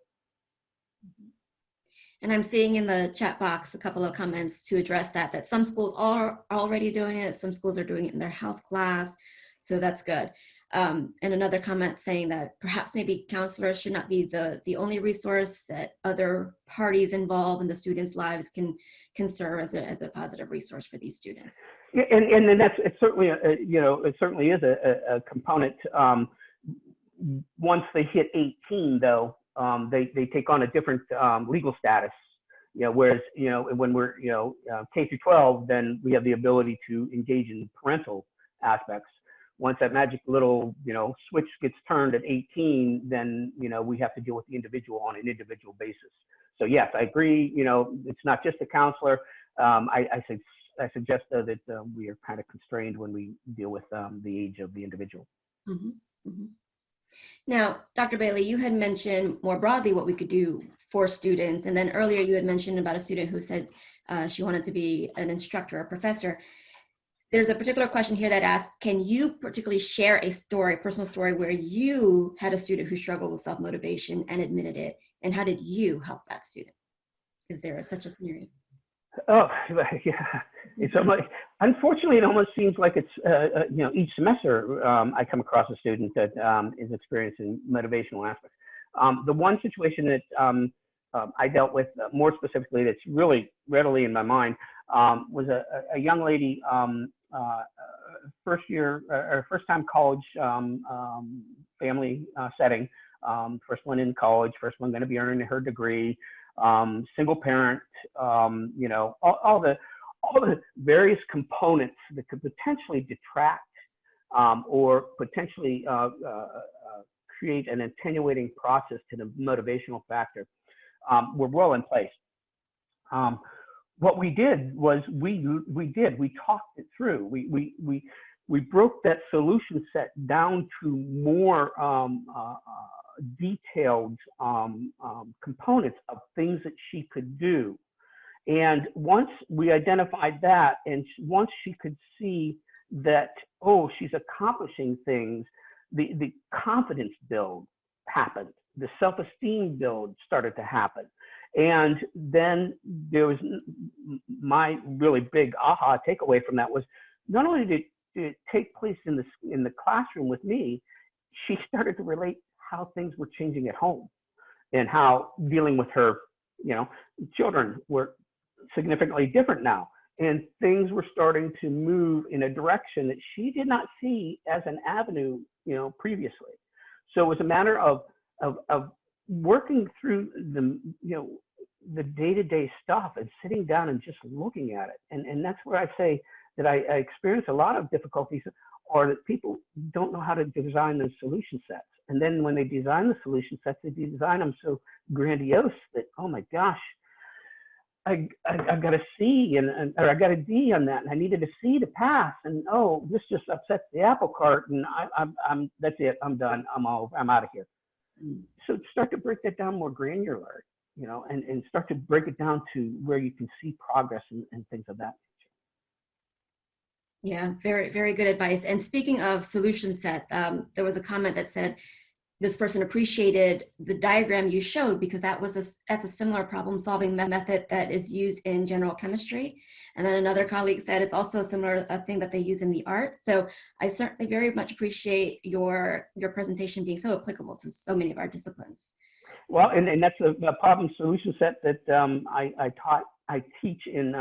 And I'm seeing in the chat box a couple of comments to address that some schools are already doing it. Some schools are doing it in their health class. So that's good. And another comment saying that perhaps maybe counselors should not be the only resource, that other parties involved in the students' lives can serve as a positive resource for these students. Yeah, and it certainly is a component. Once they hit 18, though, they take on a different legal status. Whereas when we're K through 12, then we have the ability to engage in parental aspects. Once that magic little switch gets turned at 18, then we have to deal with the individual on an individual basis. So yes, I agree. It's not just a counselor. I suggest though that we are kind of constrained when we deal with the age of the individual. Mm-hmm. Mm-hmm. Now, Dr. Bailey, you had mentioned more broadly what we could do for students. And then earlier you had mentioned about a student who said she wanted to be an instructor or professor. There's a particular question here that asks, can you particularly share a personal story where you had a student who struggled with self-motivation and admitted it? And how did you help that student? Is there such a scenario? Oh, yeah. It's almost, unfortunately, it almost seems like it's, each semester I come across a student that is experiencing motivational aspects. The one situation that I dealt with more specifically that's really readily in my mind was a young lady, first time college family setting, first one in college, first one going to be earning her degree, single parent, all the various components that could potentially detract or potentially create an attenuating process to the motivational factor were well in place. What we did was we talked it through. We broke that solution set down to more detailed components of things that she could do. And once we identified that, and once she could see that, oh, she's accomplishing things, the confidence build happened. The self-esteem build started to happen. And then there was my really big aha takeaway from that was not only did it take place in the classroom with me, she started to relate how things were changing at home and how dealing with her, children were significantly different now. And things were starting to move in a direction that she did not see as an avenue, previously. So it was a matter of working through the day-to-day stuff and sitting down and just looking at it. And that's where I say that I experience a lot of difficulties, or that people don't know how to design those solution sets. And then when they design the solution sets, they design them so grandiose that, oh my gosh, I got a C or I got a D on that, and I needed a C to pass, and oh, this just upsets the apple cart, and I'm that's it, I'm done, I'm out of here. So start to break that down more granular, and start to break it down to where you can see progress and things of that nature. Yeah, very, very good advice. And speaking of solution set, there was a comment that said, this person appreciated the diagram you showed because that's a similar problem solving method that is used in general chemistry. And then another colleague said it's also a similar thing that they use in the arts. So I certainly very much appreciate your presentation being so applicable to so many of our disciplines. Well, and that's a problem solution set that I teach in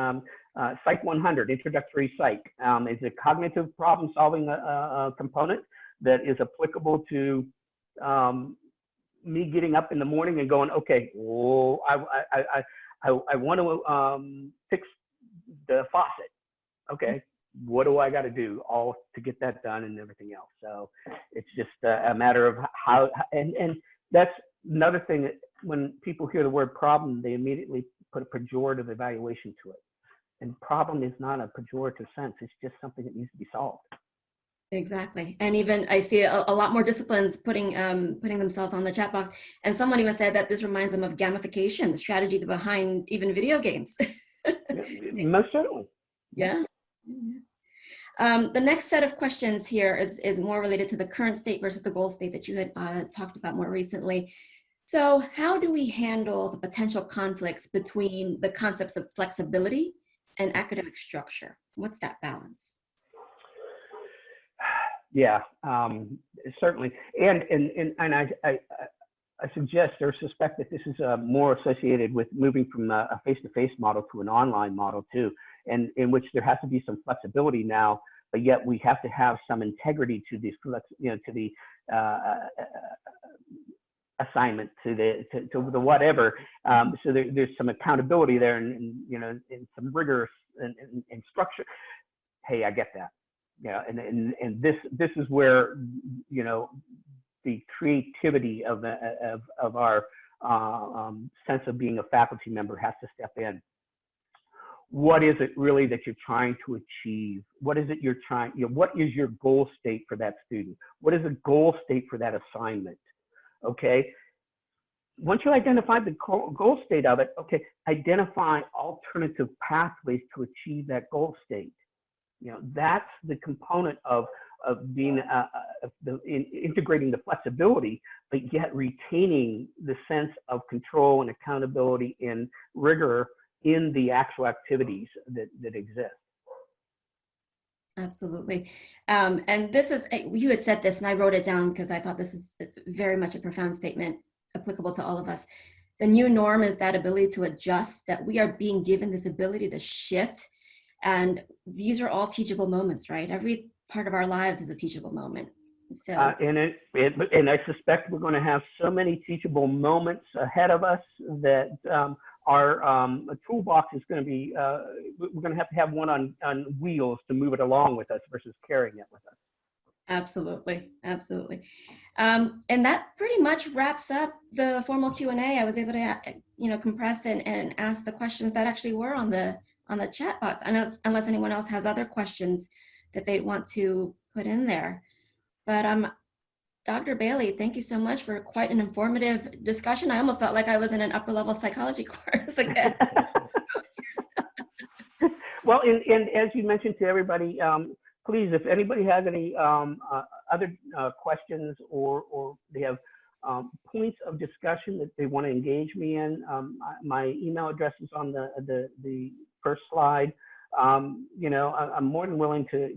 Psych 100, Introductory Psych. It's a cognitive problem solving component that is applicable to me getting up in the morning and going, okay, well, I want to fix the faucet. Okay, what do I got to do all to get that done and everything else? So it's just a matter of how, and that's another thing that when people hear the word problem, they immediately put a pejorative evaluation to it. And problem is not a pejorative sense. It's just something that needs to be solved. Exactly. And even I see a lot more disciplines putting themselves on the chat box. And someone even said that this reminds them of gamification, the strategy behind even video games. Most certainly. Yeah. The next set of questions here is more related to the current state versus the goal state that you had talked about more recently. So how do we handle the potential conflicts between the concepts of flexibility and academic structure? What's that balance? Yeah, certainly. And I suggest or suspect that this is more associated with moving from a face-to-face model to an online model too, and in which there has to be some flexibility now, but yet we have to have some integrity to the to the assignment, to the whatever. So there's some accountability there, and and some rigor and structure. Hey, I get that. Yeah, and this is where the creativity of our sense of being a faculty member has to step in. What is it really that you're trying to achieve? What is it you're trying? What is your goal state for that student? What is the goal state for that assignment? Okay. Once you identify the goal state of it, okay, identify alternative pathways to achieve that goal state. That's the component of being integrating the flexibility, but yet retaining the sense of control and accountability and rigor in the actual activities that exist. Absolutely. And this is, you had said this and I wrote it down because I thought this is very much a profound statement applicable to all of us. The new norm is that ability to adjust, that we are being given this ability to shift. And these are all teachable moments, right? Every part of our lives is a teachable moment. So, and I suspect we're going to have so many teachable moments ahead of us that our toolbox is going to be, we're going to have one on wheels to move it along with us versus carrying it with us. Absolutely, absolutely. And that pretty much wraps up the formal Q&A. I was able to, compress and ask the questions that actually were on the chat box, unless anyone else has other questions that they want to put in there. But Dr. Bailey, thank you so much for quite an informative discussion. I almost felt like I was in an upper level psychology course again. Well, and as you mentioned to everybody, please, if anybody has any other questions or they have points of discussion that they want to engage me in, my email address is on the first slide. I'm more than willing to.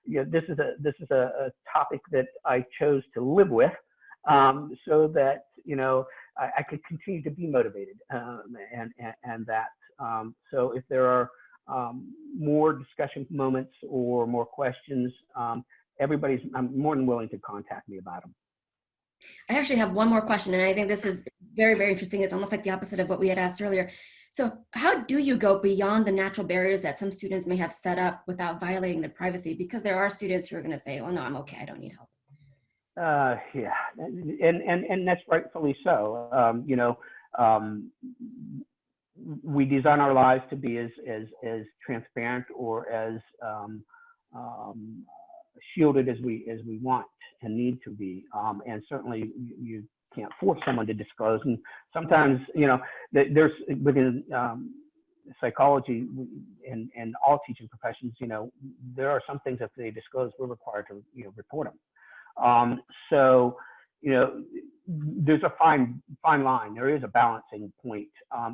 This is a topic that I chose to live with, so that I could continue to be motivated, and that. So if there are more discussion moments or more questions, I'm more than willing to contact me about them. I actually have one more question, and I think this is very, very interesting. It's almost like the opposite of what we had asked earlier. So how do you go beyond the natural barriers that some students may have set up without violating their privacy? Because there are students who are going to say, well, no, I'm okay, I don't need help. Yeah, and that's rightfully so. We design our lives to be as transparent or as shielded as we want and need to be, and certainly you can't force someone to disclose. And sometimes there's within psychology and all teaching professions, there are some things that they disclose we're required to report them. So you know, there's a fine line. There is a balancing point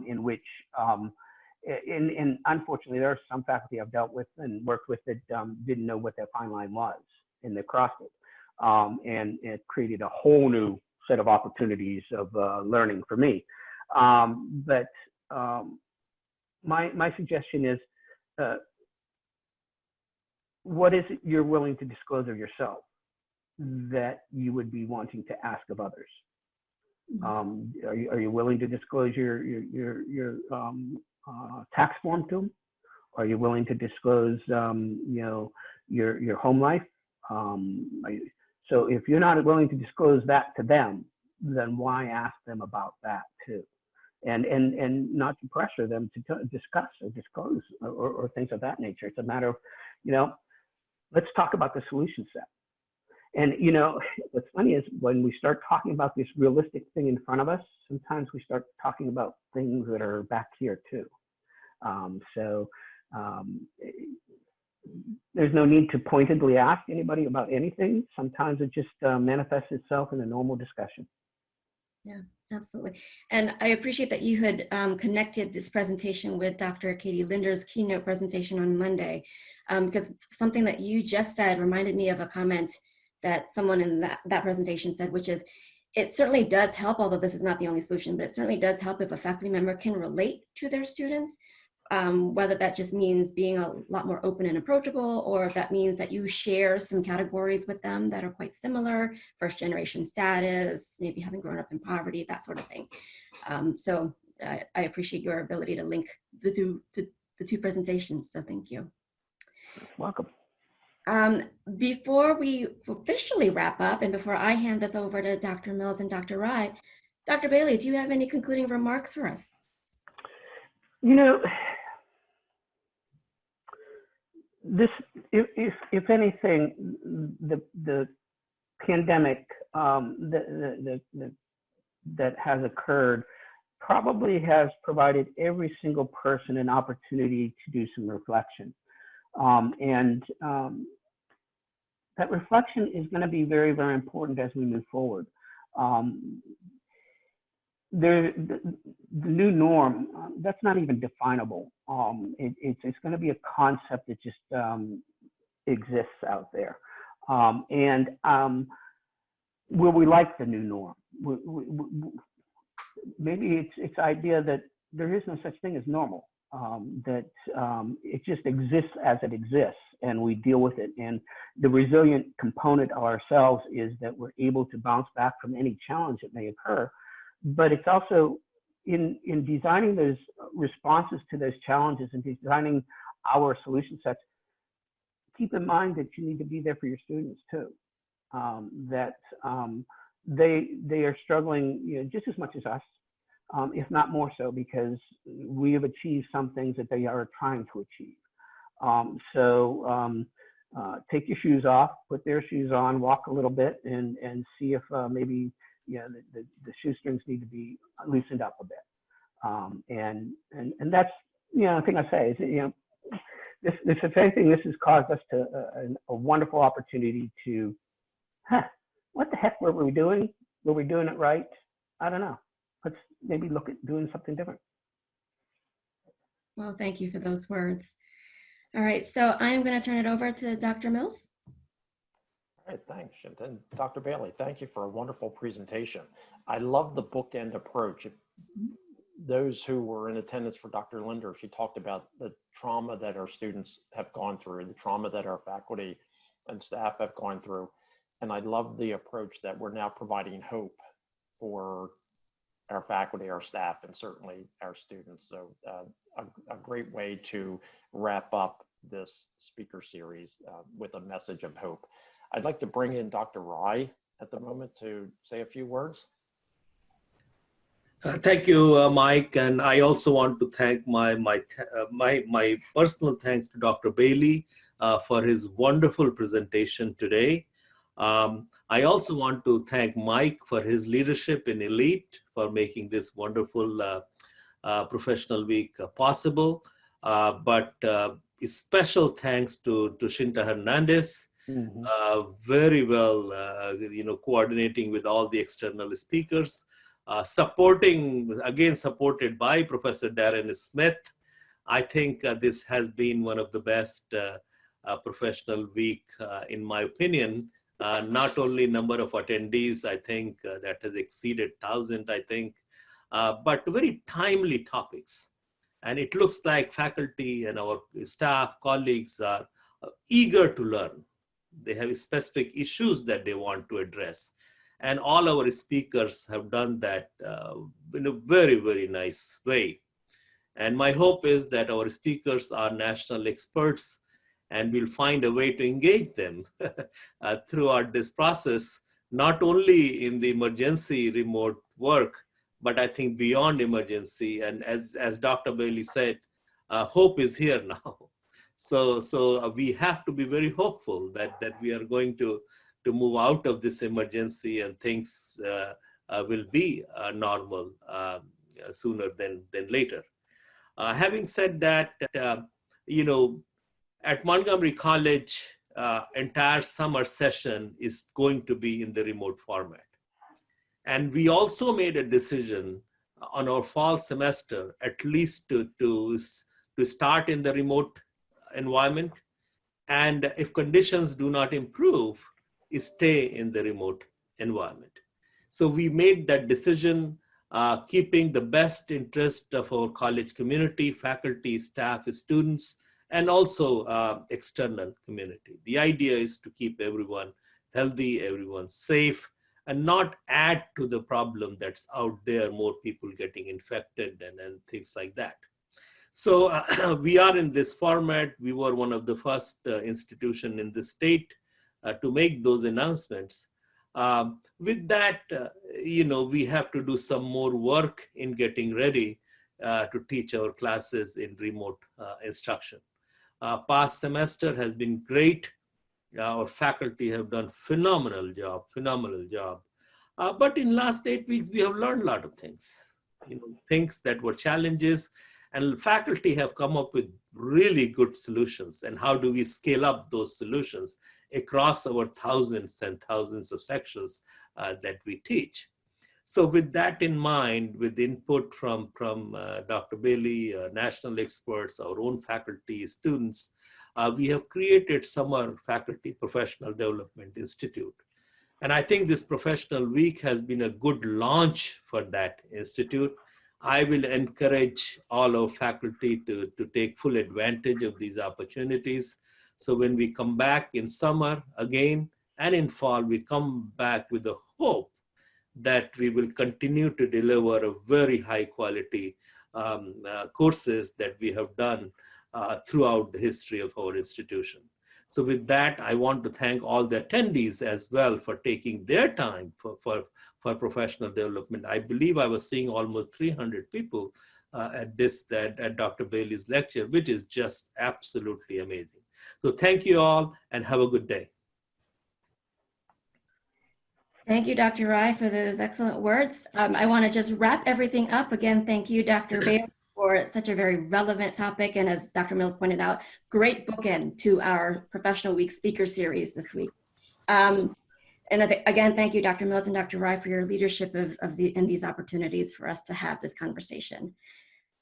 in which, and unfortunately, there are some faculty I've dealt with and worked with that didn't know what that fine line was, and they crossed it, and it created a whole new set of opportunities of learning for me. But my suggestion is, what is it you're willing to disclose of yourself that you would be wanting to ask of others? Are you willing to disclose your tax form to them? Are you willing to disclose you know, your home life? So if you're not willing to disclose that to them, then why ask them about that too? And not to pressure them to discuss or disclose or things of that nature. It's a matter of, you know, let's talk about the solution set. And, you know, what's funny is when we start talking about this realistic thing in front of us, sometimes we start talking about things that are back here too. There's no need to pointedly ask anybody about anything. Sometimes it just manifests itself in a normal discussion. Yeah, absolutely. And I appreciate that you had connected this presentation with Dr. Katie Linder's keynote presentation on Monday, because something that you just said reminded me of a comment that someone in that presentation said, which is, it certainly does help, although this is not the only solution, but it certainly does help if a faculty member can relate to their students, whether that just means being a lot more open and approachable, or if that means that you share some categories with them that are quite similar, first generation status, maybe having grown up in poverty, that sort of thing. So I appreciate your ability to link the two presentations, so thank you. Welcome. Before we officially wrap up and before I hand this over to Dr. Mills and Dr. Rye, Dr. Bailey, do you have any concluding remarks for us? You know, this, if anything, the pandemic that has occurred probably has provided every single person an opportunity to do some reflection. That reflection is going to be very, very important as we move forward. The new norm, that's not even definable. It's going to be a concept that just exists out there. Will we like the new norm? Maybe it's idea that there is no such thing as normal. That it just exists as it exists, and we deal with it. And the resilient component of ourselves is that we're able to bounce back from any challenge that may occur. But it's also in designing those responses to those challenges and designing our solution sets, keep in mind that you need to be there for your students too. They are struggling, you know, just as much as us. If not more so, because we have achieved some things that they are trying to achieve. Take your shoes off, put their shoes on, walk a little bit, and see if maybe, you know, the shoestrings need to be loosened up a bit. And that's, you know, the thing I say is, you know, this if anything, this has caused us to a wonderful opportunity to, what the heck were we doing? Were we doing it right? I don't know. Let's maybe look at doing something different. Well, thank you for those words. All right, so I'm going to turn it over to Dr. Mills. All right, thanks. And Dr. Bailey, thank you for a wonderful presentation. I love the bookend approach. If those who were in attendance for Dr. Linder, she talked about the trauma that our students have gone through, the trauma that our faculty and staff have gone through. And I love the approach that we're now providing hope for our faculty, our staff, and certainly our students. So a great way to wrap up this speaker series with a message of hope. I'd like to bring in Dr. Rye at the moment to say a few words. Thank you, Mike. And I also want to thank my personal thanks to Dr. Bailey for his wonderful presentation today. I also want to thank Mike for his leadership in Elite for making this wonderful professional week possible. But a special thanks to Shinta Hernandez Mhm. very well, coordinating with all the external speakers, supported by Professor Darren Smith. I think this has been one of the best professional week, in my opinion. Not only number of attendees, I think that has exceeded 1,000, I think, but very timely topics. And it looks like faculty and our staff, colleagues are eager to learn. They have specific issues that they want to address. And all our speakers have done that in a very, very nice way. And my hope is that our speakers are national experts and we'll find a way to engage them throughout this process, not only in the emergency remote work, but I think beyond emergency. And as Dr. Bailey said, hope is here now. So we have to be very hopeful that we are going to move out of this emergency and things will be normal sooner than later. Having said that, at Montgomery College, entire summer session is going to be in the remote format. And we also made a decision on our fall semester, at least to start in the remote environment. And if conditions do not improve, stay in the remote environment. So we made that decision, keeping the best interest of our college community, faculty, staff, students, and also external community. The idea is to keep everyone healthy, everyone safe, and not add to the problem that's out there, more people getting infected and things like that. So we are in this format. We were one of the first institution in the state to make those announcements. With that, we have to do some more work in getting ready to teach our classes in remote instruction. Past semester has been great. Our faculty have done phenomenal job. But in last 8 weeks, we have learned a lot of things, things that were challenges, and faculty have come up with really good solutions. And how do we scale up those solutions across our thousands and thousands of sections that we teach? So with that in mind, with input from Dr. Bailey, national experts, our own faculty, students, we have created Summer Faculty Professional Development Institute. And I think this professional week has been a good launch for that institute. I will encourage all our faculty to take full advantage of these opportunities. So when we come back in summer again and in fall, we come back with the hope that we will continue to deliver a very high quality courses that we have done throughout the history of our institution. So with that, I want to thank all the attendees as well for taking their time for professional development. I believe I was seeing almost 300 people at Dr. Bailey's lecture, which is just absolutely amazing. So thank you all and have a good day. Thank you, Dr. Rai, for those excellent words. I want to just wrap everything up. Again, thank you, Dr. Bailey, for such a very relevant topic. And as Dr. Mills pointed out, great bookend to our Professional Week speaker series this week. And again, thank you, Dr. Mills and Dr. Rai, for your leadership in these opportunities for us to have this conversation.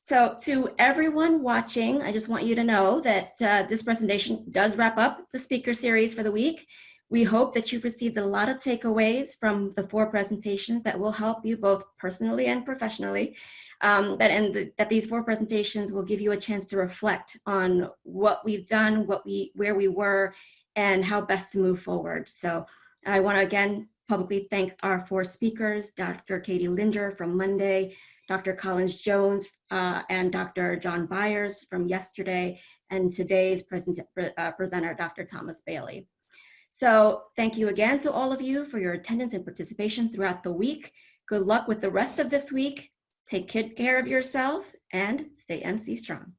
So to everyone watching, I just want you to know that this presentation does wrap up the speaker series for the week. We hope that you've received a lot of takeaways from the 4 presentations that will help you both personally and professionally. That these 4 presentations will give you a chance to reflect on what we've done, where we were, and how best to move forward. So I want to again publicly thank our 4 speakers, Dr. Katie Linder from Monday, Dr. Collins Jones, and Dr. John Byers from yesterday, and today's presenter, Dr. Thomas Bailey. So thank you again to all of you for your attendance and participation throughout the week. Good luck with the rest of this week. Take good care of yourself and stay MC strong.